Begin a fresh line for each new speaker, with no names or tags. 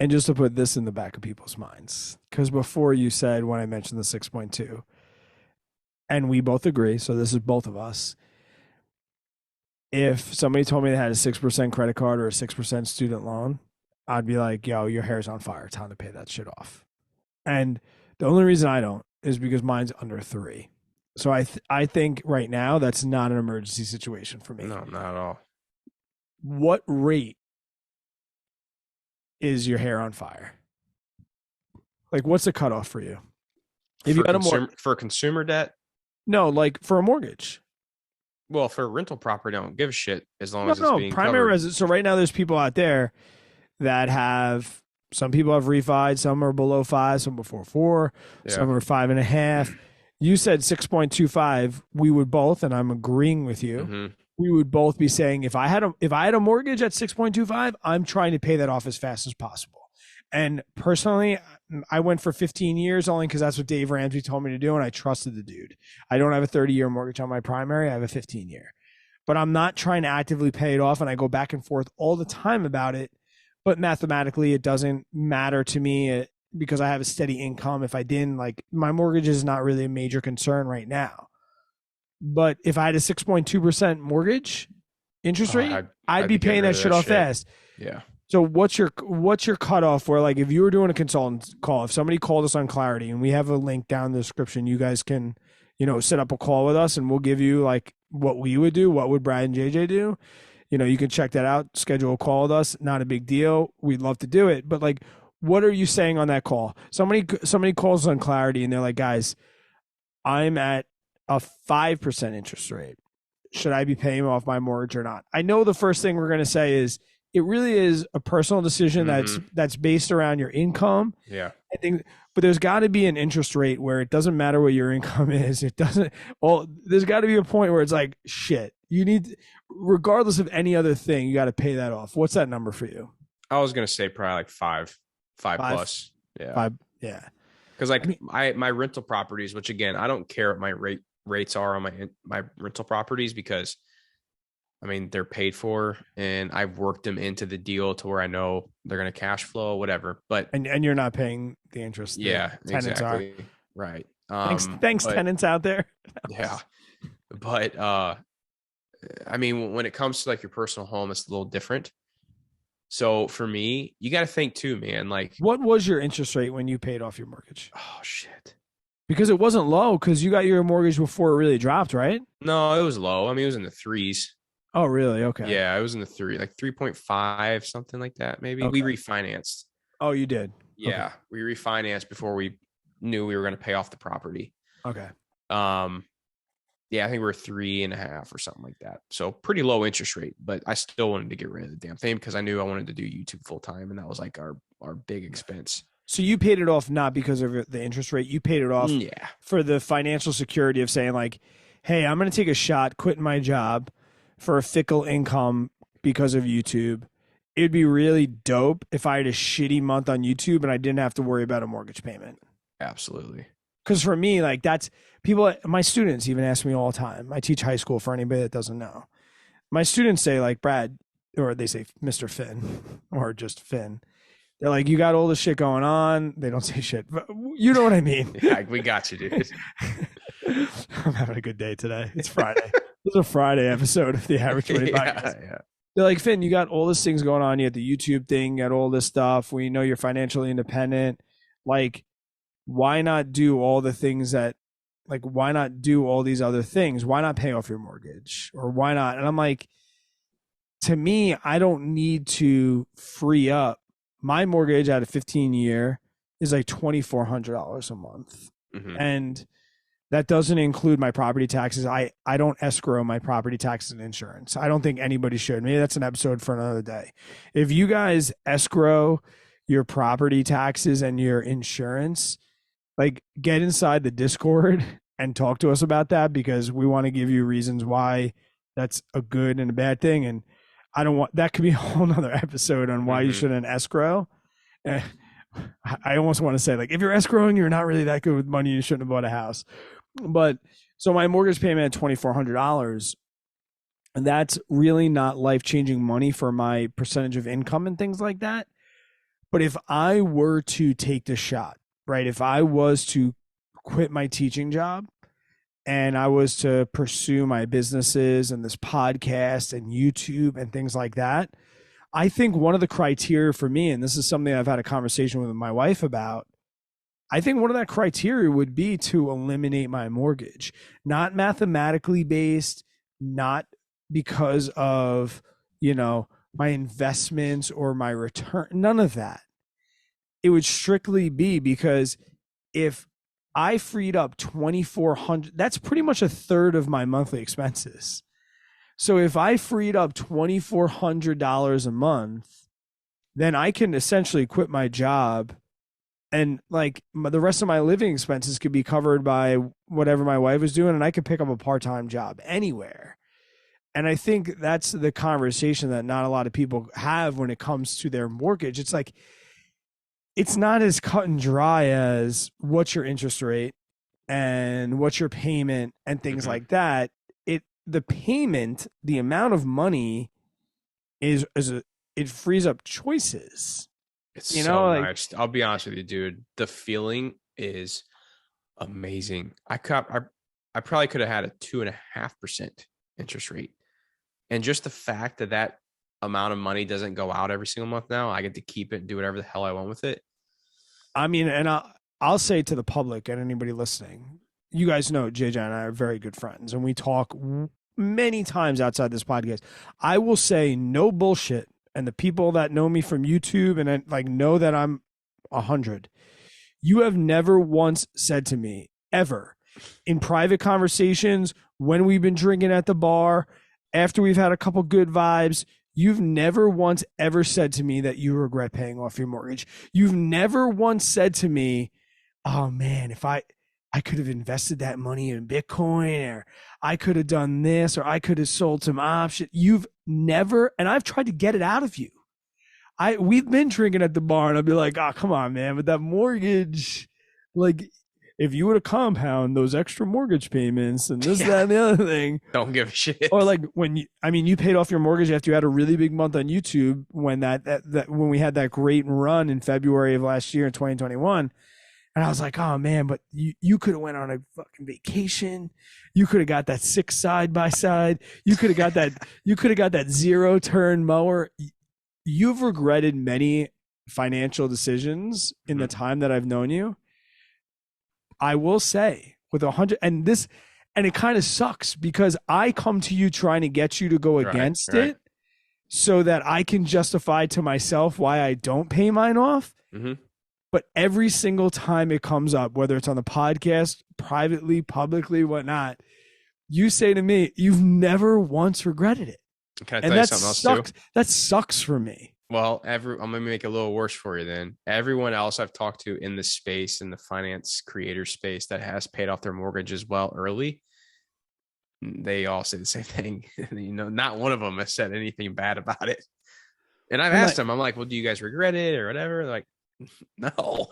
And just to put this in the back of people's minds, because before you said when I mentioned the 6.2, and we both agree, so this is both of us. If somebody told me they had a 6% credit card or a 6% student loan, I'd be like, yo, your hair's on fire. Time to pay that shit off. And the only reason I don't is because mine's under 3. So I think right now that's not an emergency situation for me.
No, not at all.
What rate is your hair on fire? Like, what's the cutoff for you?
If you had for consumer debt?
No, like for a mortgage.
Well, for a rental property, I don't give a shit as long as it's being
primary
residence.
So right now, there's people out there that have. Some people have refied. Some are below 5. Some before 4. Yeah. Some are 5.5. You said 6.25. We would both, and I'm agreeing with you. Mm-hmm. We would both be saying if I had a mortgage at 6.25, I'm trying to pay that off as fast as possible. And personally, I went for 15 years only because that's what Dave Ramsey told me to do, and I trusted the dude. I don't have a 30-year mortgage on my primary. I have a 15-year. But I'm not trying to actively pay it off, and I go back and forth all the time about it. But mathematically, it doesn't matter to me because I have a steady income. If I didn't, like, my mortgage is not really a major concern right now. But if I had a 6.2% mortgage interest rate, I'd be paying that shit off fast.
Yeah.
So what's your cutoff where, like, if you were doing a consultant call, if somebody called us on Clarity, and we have a link down in the description, you guys can, set up a call with us and we'll give you like what we would do. What would Brad and JJ do? You can check that out, schedule a call with us. Not a big deal. We'd love to do it. But like, what are you saying on that call? Somebody calls on Clarity and they're like, guys, I'm at a 5% interest rate. Should I be paying off my mortgage or not? I know the first thing we're going to say is it really is a personal decision that's based around your income.
Yeah.
I think, but there's got to be an interest rate where it doesn't matter what your income is. It doesn't, there's got to be a point where it's like, shit, you need, regardless of any other thing, you got to pay that off. What's that number for you?
I was going to say probably like five plus. Yeah.
5. Yeah.
Because like my rental properties, which again, I don't care what my rates are on my rental properties because I mean, they're paid for and I've worked them into the deal to where I know they're going to cash flow, whatever. But
and you're not paying the interest.
Yeah, exactly. Right.
Thanks, tenants out there.
Yeah. But I mean, when it comes to like your personal home, it's a little different. So for me, you got to think too, man. Like,
what was your interest rate when you paid off your mortgage?
Oh shit.
Because it wasn't low because you got your mortgage before it really dropped, right?
No, it was low. I mean, it was in the 3s.
Oh, really? Okay.
Yeah, I was in the 3, like 3.5, something like that. Maybe we refinanced.
Oh, you did?
Yeah, okay. We refinanced before we knew we were going to pay off the property.
Okay.
Yeah, I think we were 3.5 or something like that. So pretty low interest rate, but I still wanted to get rid of the damn thing because I knew I wanted to do YouTube full time, and that was like our big expense.
So you paid it off not because of the interest rate. You paid it off for the financial security of saying like, hey, I'm going to take a shot, quitting my job for a fickle income because of YouTube. It'd be really dope if I had a shitty month on YouTube and I didn't have to worry about a mortgage payment.
Absolutely.
Because for me, like that's people, my students even ask me all the time. I teach high school for anybody that doesn't know. My students say like, Brad, or they say Mr. Finn or just Finn. They're like, you got all this shit going on. They don't say shit, but you know what I mean?
Yeah, we got you, dude.
I'm having a good day today. It's Friday. This is a Friday episode of the Average Money Podcast.
Yeah.
They're like, Finn, you got all these things going on. You got the YouTube thing, you got all this stuff. We know you're financially independent. Like, why not do all the things that, like, why not do all these other things? Why not pay off your mortgage? Or why not? And I'm like, to me, I don't need to free up. My mortgage at a 15-year is like $2,400 a month. Mm-hmm. And that doesn't include my property taxes. I don't escrow my property taxes and insurance. I don't think anybody should. Maybe that's an episode for another day. If you guys escrow your property taxes and your insurance, like get inside the Discord and talk to us about that because we want to give you reasons why that's a good and a bad thing. And I don't want, that could be a whole nother episode on why you shouldn't escrow. I almost want to say like, if you're escrowing, you're not really that good with money. You shouldn't have bought a house. But so my mortgage payment at $2,400, and that's really not life-changing money for my percentage of income and things like that. But if I were to take the shot, right? If I was to quit my teaching job and I was to pursue my businesses and this podcast and YouTube and things like that, I think one of the criteria for me, and this is something I've had a conversation with my wife about, I think one of that criteria would be to eliminate my mortgage, not mathematically based, not because of, my investments or my return, none of that. It would strictly be because if I freed up 2,400, that's pretty much a third of my monthly expenses. So if I freed up $2,400 a month, then I can essentially quit my job, and like the rest of my living expenses could be covered by whatever my wife is doing, and I could pick up a part-time job anywhere. And I think that's the conversation that not a lot of people have when it comes to their mortgage. It's like, it's not as cut and dry as what's your interest rate and what's your payment and things like that. The payment, the amount of money it frees up choices.
It's so nice. I'll be honest with you, dude. The feeling is amazing. I probably could have had a 2.5% interest rate. And just the fact that amount of money doesn't go out every single month now, I get to keep it and do whatever the hell I want with it.
I mean, and I'll say to the public and anybody listening, you guys know JJ and I are very good friends, and we talk many times outside this podcast. I will say no bullshit, and the people that know me from YouTube and like know that I'm 100. You have never once said to me ever in private conversations, when we've been drinking at the bar, after we've had a couple good vibes, you've never once ever said to me that you regret paying off your mortgage. You've never once said to me, oh man, if I could have invested that money in Bitcoin, or I could have done this, or I could have sold some options. You've never, and I've tried to get it out of you. We've been drinking at the bar, and I'll be like, oh, come on, man, but that mortgage, like, if you were to compound those extra mortgage payments and this, that, and the other thing.
Don't give a shit.
Or like you paid off your mortgage after you had a really big month on YouTube when when we had that great run in February of last year in 2021. And I was like, oh man, but you could have went on a fucking vacation. You could have got that 6 side-by-side. You could have got that 0-turn mower. You've regretted many financial decisions in the time that I've known you. I will say with 100, and it kind of sucks because I come to you trying to get you to go against it so that I can justify to myself why I don't pay mine off. Mm-hmm. But every single time it comes up, whether it's on the podcast, privately, publicly, whatnot, you say to me, you've never once regretted it.
Can I tell you something else too?
That sucks for me.
Well, I'm going to make it a little worse for you then. Everyone else I've talked to in the space, in the finance creator space that has paid off their mortgage as well early, they all say the same thing. Not one of them has said anything bad about it. And I've asked them, I'm like, well, do you guys regret it or whatever? They're like, no.